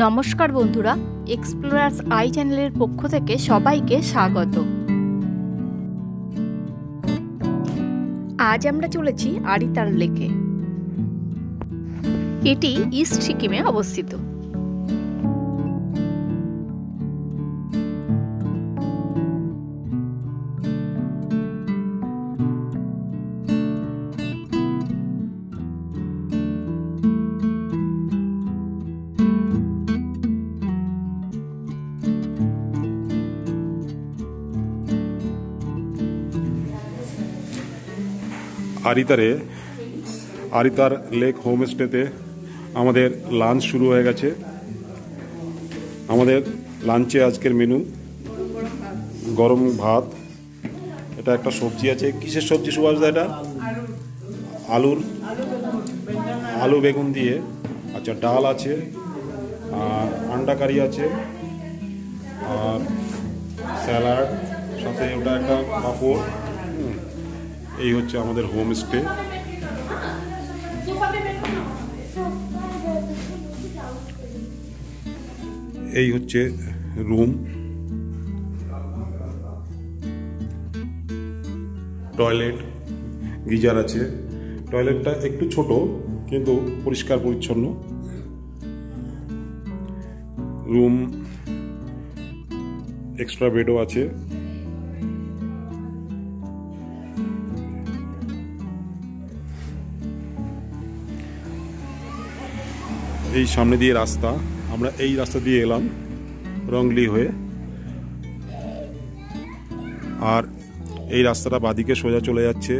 নমস্কার বন্ধুরা, explorers I চ্যানেলের পক্ষ থেকে সবাইকে স্বাগত। আজ আমরা চলেছি আরিতার লেকে। এটি ইস্ট সিকিমে অবস্থিত। আরিতার লেক হোমস্টেতে আমাদের লাঞ্চ শুরু হয়ে গেছে। আমাদের লাঞ্চে আজকের মেনু গরম ভাত, এটা একটা সবজি আছে। কিসের সবজি সুভাষদা? এটা আলু বেগুন দিয়ে। আচ্ছা, ডাল আছে, আর আন্ডা কারি আছে, আর স্যালাড, সাথে ওটা একটা পাঁপড়। এই হচ্ছে আমাদের হোমস্টে। এই হচ্ছে রুম, টয়লেট, গিজার আছে। টয়লেটটা একটু ছোট কিন্তু পরিষ্কার পরিচ্ছন্ন। রুম এক্সট্রা বেডও আছে। এই সামনে দিয়ে রাস্তা, আমরা এই রাস্তা দিয়ে এলাম রংলি হয়ে, আর এই রাস্তাটা বাদিকে সোজা চলে যাচ্ছে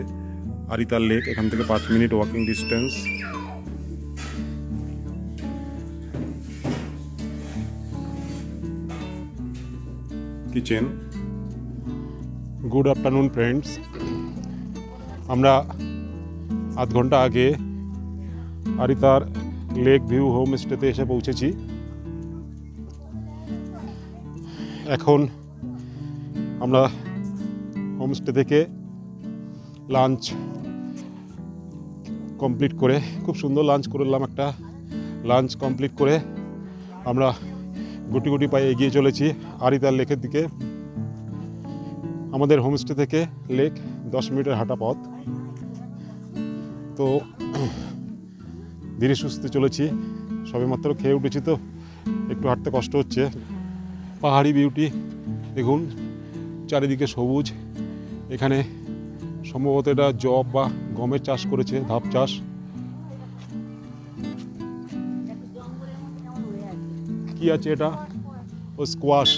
আরিতার লেক। এখান থেকে 5 minute walking distance. Kitchen. Good afternoon friends, আমরা আধ ঘন্টা আগে আরিতার লেক ভিউ হোমস্টেতে এসে পৌঁছেছি। এখন আমরা হোমস্টে থেকে লাঞ্চ কমপ্লিট করে, খুব সুন্দর লাঞ্চ করলাম। একটা লাঞ্চ কমপ্লিট করে আমরা গুটি গুটি পায়ে এগিয়ে চলেছি আরিতার লেকের দিকে। আমাদের হোমস্টে থেকে লেক 10 মিনিটের হাঁটা পথ। তো ধীরে সুস্থে চলেছি, সবেমাত্র খেয়ে উঠেছি তো একটু হাঁটতে কষ্ট হচ্ছে। পাহাড়ি বিউটি দেখুন, চারিদিকে সবুজ। এখানে সম্ভবত এটা জব বা গমের চাষ করেছে, ধাপ চাষ। কি আছে এটা? ও স্কোয়াশ।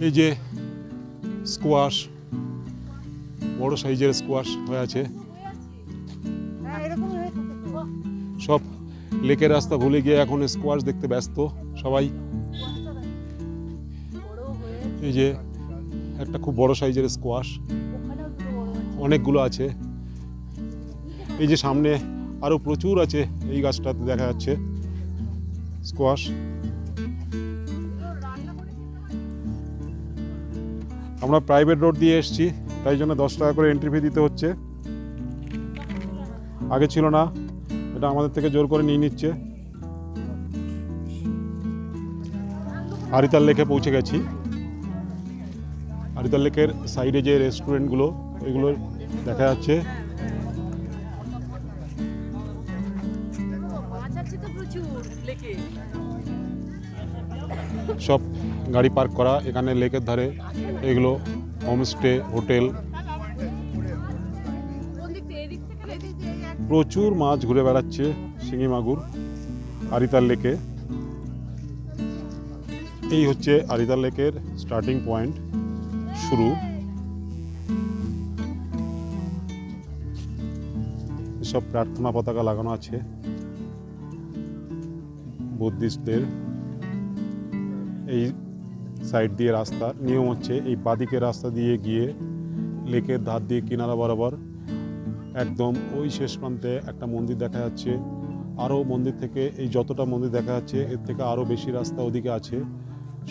এই যে স্কোয়াশ, বড় সাইজের স্কোয়াশ হয়ে আছে। সব লেকের রাস্তা ভুলে গিয়ে এখন স্কোয়াশ দেখতে ব্যস্ত সবাই। এই যে একটা খুব বড় সাইজের স্কোয়াশ, অনেকগুলো আছে। এই যে সামনে আরো প্রচুর আছে, এই গাছটাতে দেখা যাচ্ছে স্কোয়াশ। আমরা প্রাইভেট রোড দিয়ে এসেছি, তাই জন্য 10 টাকা করে এন্ট্রি ফি দিতে হচ্ছে। আগে ছিল না, এটা আমাদের থেকে জোর করে নিয়ে নিচ্ছে। আরিতার লেকে পৌঁছে গেছি। আরিতার লেকের সাইডে যে রেস্টুরেন্টগুলো, ওইগুলো দেখা যাচ্ছে। সব গাড়ি পার্ক করা এখানে লেকের ধারে। এগুলো হোমস্টে, হোটেল। প্রচুর মাছ ঘুরে বেড়াচ্ছে, শিঙি মাগুর আরিতার লেকে। এই হচ্ছে আরিতার লেকের স্টার্টিং পয়েন্ট, শুরু। সব প্রার্থনা পতাকা লাগানো আছে বুদ্ধিস্টদের। এই সাইড দিয়ে রাস্তা, নিয়ম হচ্ছে এই বাদিকে রাস্তা দিয়ে গিয়ে লেকের ধার দিয়ে কিনারা বরাবর একদম ওই শেষ প্রান্তে একটা মন্দির দেখা যাচ্ছে। আরও মন্দির থেকে, এই যতটা মন্দির দেখা যাচ্ছে এর থেকে আরও বেশি রাস্তা ওদিকে আছে।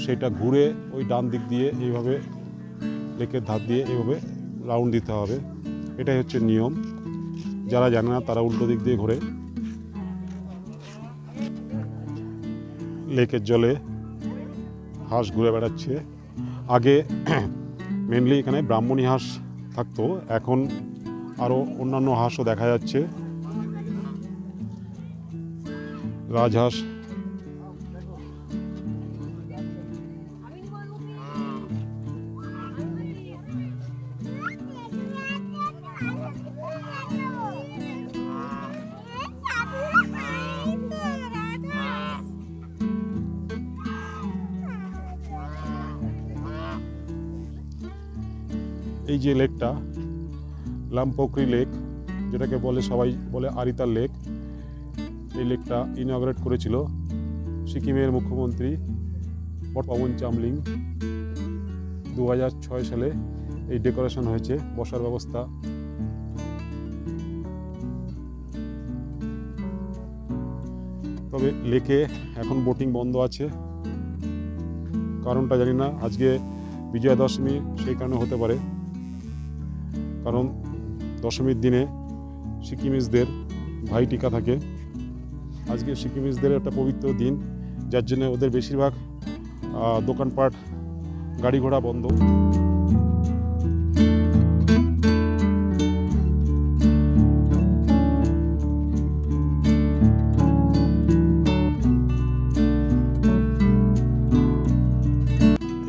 সেটা ঘুরে ওই ডান দিক দিয়ে এইভাবে লেকের ধার দিয়ে এইভাবে রাউন্ড দিতে হবে। এটাই হচ্ছে নিয়ম। যারা জানে না তারা উল্টো দিক দিয়ে ঘোরে। লেকের জলে হাঁস ঘুরে বেড়াচ্ছে। আগে মেনলি এখানে ব্রাহ্মণী হাঁস থাকতো, এখন আরও অন্যান্য হাঁসও দেখা যাচ্ছে। রাজহাঁস, এই যে লেকটা লামপোকরি লেক, যেটাকে বলে সবাই বলে আরিতার লেক, এই লেকটা ইনঅগ্রেট করেছিল সিকিমের মুখ্যমন্ত্রী পবন চামলিং। 2006 সালে এই ডেকোরেশন হয়েছে, বসার ব্যবস্থা। তবে লেকে এখন বোটিং বন্ধ আছে, কারণটা জানি না। আজকে বিজয়া দশমী, সেই কারণে হতে পারে। কারণ দশমীর দিনে সিকিমিজদের ভাইটিকা থাকে। আজকে সিকিমিজদের একটা পবিত্র দিন, যার জন্য ওদের বেশিরভাগ দোকানপাট, গাড়ি ঘোড়া বন্ধ।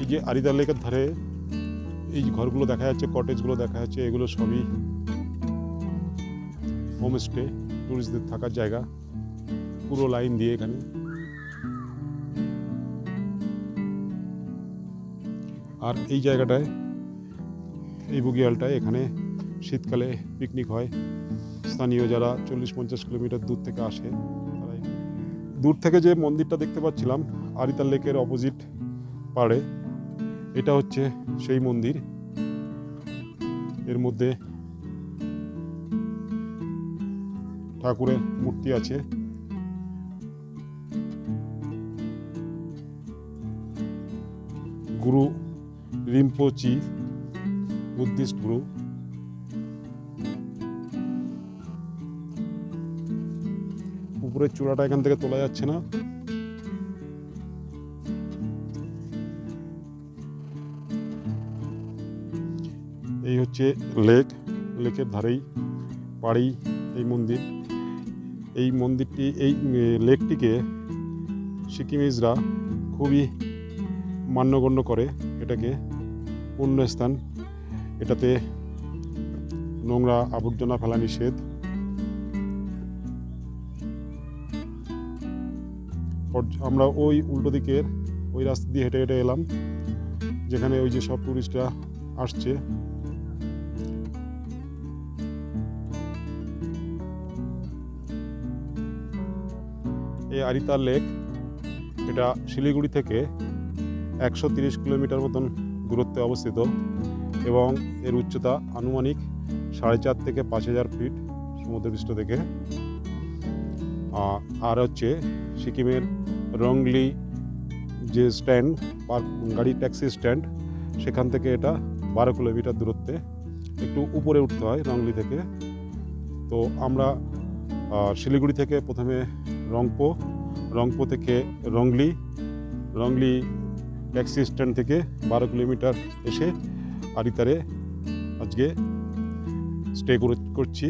এই যে আরিদার লেকের ধারে এই ঘরগুলো দেখা যাচ্ছে, কটেজগুলো দেখা যাচ্ছে, এগুলো সবই হোমস্টে, টুরিস্টদের থাকার জায়গা, পুরো লাইন দিয়ে এখানে। আর এই জায়গাটায়, এই বুগিয়ালটায়, এখানে শীতকালে পিকনিক হয়। স্থানীয় যারা 40-50 কিলোমিটার দূর থেকে আসে, তারা দূর থেকে যে মন্দিরটা দেখতে পাচ্ছিলাম আরিতার লেকের অপোজিট পাড়ে, এটা হচ্ছে সেই মন্দির। এর মধ্যে ঠাকুরের মূর্তি আছে। গুরু রিম্পোচি, বুদ্ধিস্ট গুরু। উপরের চূড়াটা এখান থেকে তোলা যাচ্ছে না। এই হচ্ছে লেক, লেকের ধারেই পাড়েই এই মন্দির। এই মন্দিরটি, এই লেকটিকে সিকিমিজরা খুবই মান্যগণ্য করে। এটাকে পুণ্যস্থান, এটাতে নোংরা আবর্জনা ফেলা নিষেধ। আমরা ওই উল্টো দিকের ওই রাস্তা দিয়ে হেঁটে হেঁটে এলাম, যেখানে ওই যে সব টুরিস্টরা আসছে। এই আরিতার লেক, এটা শিলিগুড়ি থেকে 130 কিলোমিটার মতন দূরত্বে অবস্থিত এবং এর উচ্চতা আনুমানিক 4.5 থেকে 5,000 ফিট সমুদ্রপৃষ্ঠ থেকে। আর হচ্ছে সিকিমের রংলি যে স্ট্যান্ড, গাড়ি ট্যাক্সি স্ট্যান্ড, সেখান থেকে এটা 12 কিলোমিটার দূরত্বে। একটু উপরে উঠতে হয় রংলি থেকে। তো আমরা শিলিগুড়ি থেকে প্রথমে রংপো থেকে রংলি ট্যাক্সি স্ট্যান্ড থেকে 12 কিলোমিটার এসে আরিতারে আজকে স্টে করছি।